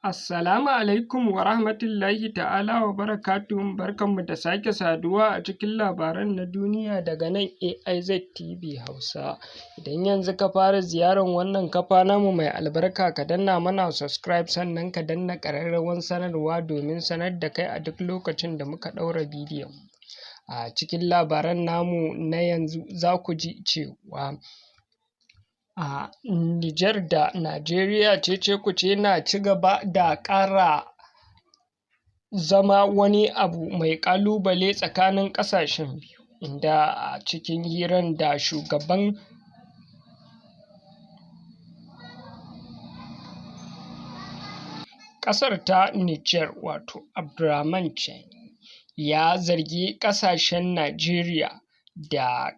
Assalamu alaikum wa rahmatullahi ta'ala wa barakatuhu. Barkanmu da sake saduwa a cikin labaran na duniya daga nan AIZ TV Hausa. Idan yanzu ka fara ziyarar wannan kafa namu mai albarka, ka danna mana subscribe sannan ka danna ƙararrawar sanarwa domin sanar da kai a duk lokacin da muka ɗaura bidiyon. A cikin labaran namu na yanzu za ku ji cewa a Nijar da Najeriya cece-kuce na ci gaba da ƙara zama wani abu mai ƙalubale tsakanin ƙasashen biyu, inda a cikin hirar da shugaban ƙasar ta Nijar wato Abdurrahman Chani ya zargi ƙasashen Najeriya da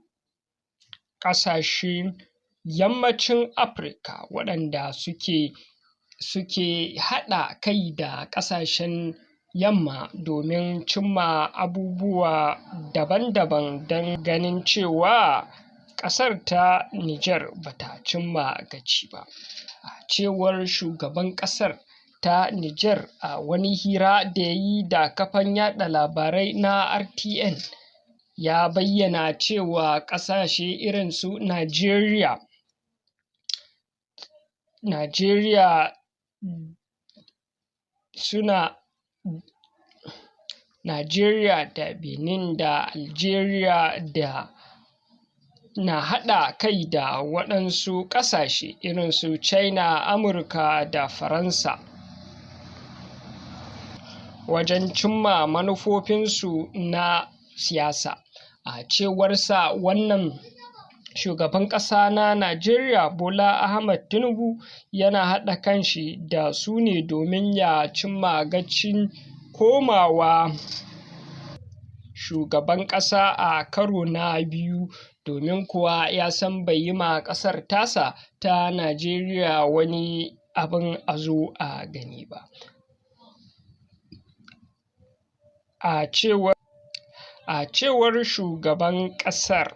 ƙasashen Yammacin Afirka waɗanda suke haɗa kai da ƙasashen Yamma domin cimma abubuwa daban-daban don ganin cewa ƙasar ta Nijar ba ta cimma gaci ba. A cewar shugaban ƙasar ta Nijar a wani hira da ya yi da kafan yaɗa labarai na RTN, ya bayyana cewa ƙasashe irin su Najeriya da Benin da Algeria na haɗa kai da waɗansu ƙasashe irin su China, Amurka da Faransa wajen cimma manufofinsu na siyasa. A cewarsa, wannan shugaban ƙasa na Najeriya Bola Ahmed Tinubu yana haɗa kanshi da su ne domin ya cimma gacin komawa shugaban ƙasa a karo na biyu, domin kuwa ya san bai yi ma ƙasar tasa ta Najeriya wani abin a zo a gani ba. A cewar shugaban ƙasar,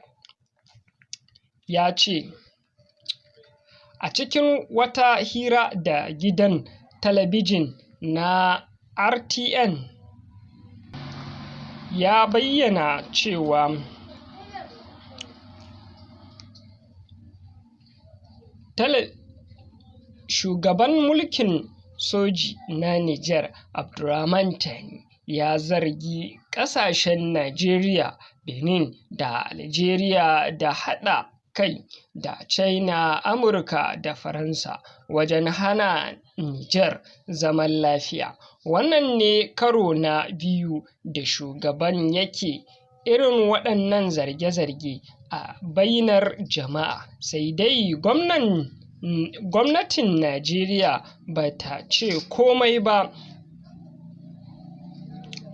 ya ce a cikin wata hira da gidan talabijin na RTN, ya bayyana cewa shugaban mulkin soji na Nijar Abdurrahman Chani ya zargi ƙasashen Najeriya, Benin da Algeria da haɗa kai da China, Amurka da Faransa wajen hana Nijar zaman lafiya. Wannan ne karo na biyu da shugaban yake irin waɗannan zarge-zarge a bainar jama'a, sai dai gwamnatin Najeriya ba ta ce komai ba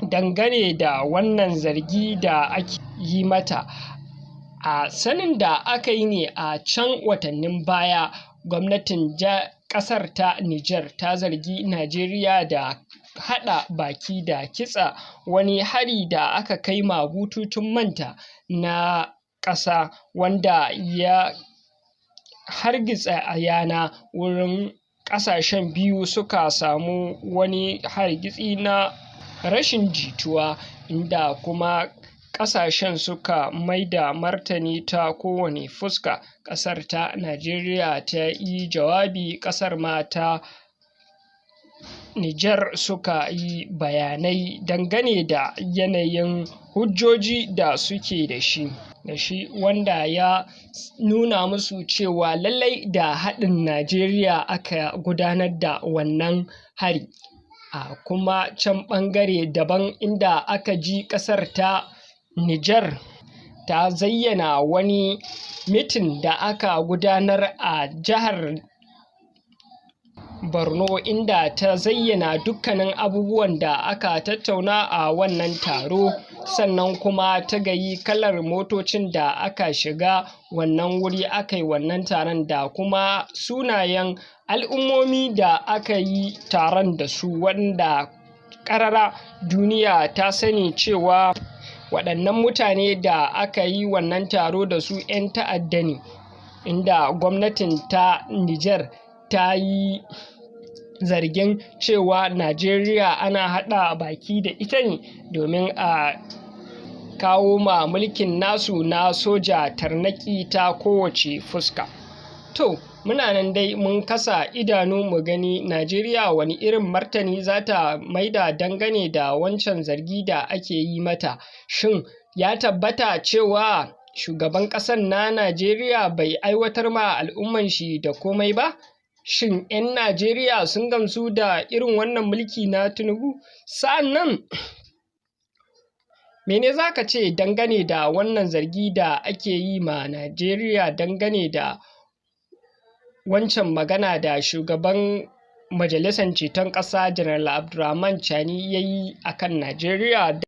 dangane da wannan zargi da ake yi mata. A sanin da aka yi ne a can watannin baya, gwamnatin ƙasar ta Nijar ta zargi Najeriya da haɗa baki da kitsa wani hari da aka kai ma bututun manta na ƙasa, wanda ya hargitsa yana wurin ƙasashen biyu suka samu wani hargitsi na rashin jituwa, inda kuma ƙasashen suka maida martani ta kowane fuska. Ƙasar ta Najeriya ta yi jawabi, ƙasar ma ta Nijar suka yi bayanai dangane da yanayin hujjoji da suke da shi, wanda ya nuna musu cewa lallai da haɗin Najeriya aka gudanar da wannan hari. A kuma can ɓangare daban, inda aka ji ƙasar ta Nijar ta zayyana wani mitin da aka gudanar a jihar Borno, inda ta zayyana dukkanin abubuwan da aka tattauna a wannan taro, sannan kuma ta gayi kalar motocin da aka shiga wannan wuri aka yi wannan taron, da kuma sunayen al'ummomi da aka yi taron da su, wanda ƙarara duniya ta sani cewa waɗannan mutane da aka yi wannan taro da su 'yan ta'adda ne, inda gwamnatin ta Nijar ta yi zargin cewa Najeriya ana haɗa baki da ita ne domin a kawo ma mulkin nasu na soja tarnaƙi ta kowace fuska. To, muna nan dai mun kasa idanu mu gani Najeriya wani irin martani za ta maida dangane da wancan zargi da ake yi mata. Shin ya tabbata cewa shugaban ƙasar na Najeriya bai aiwatar ma al'umman shi da komai ba? Shin 'yan Najeriya sun gamsu da irin wannan mulki na Tinubu? Sa'annan mene za ka ce dangane da wannan zargi da ake yi ma Najeriya dangane da wancan magana da shugaban Majalisar Ceton Ƙasa Janar Abdurrahman Chani ya yi a kan Najeriya?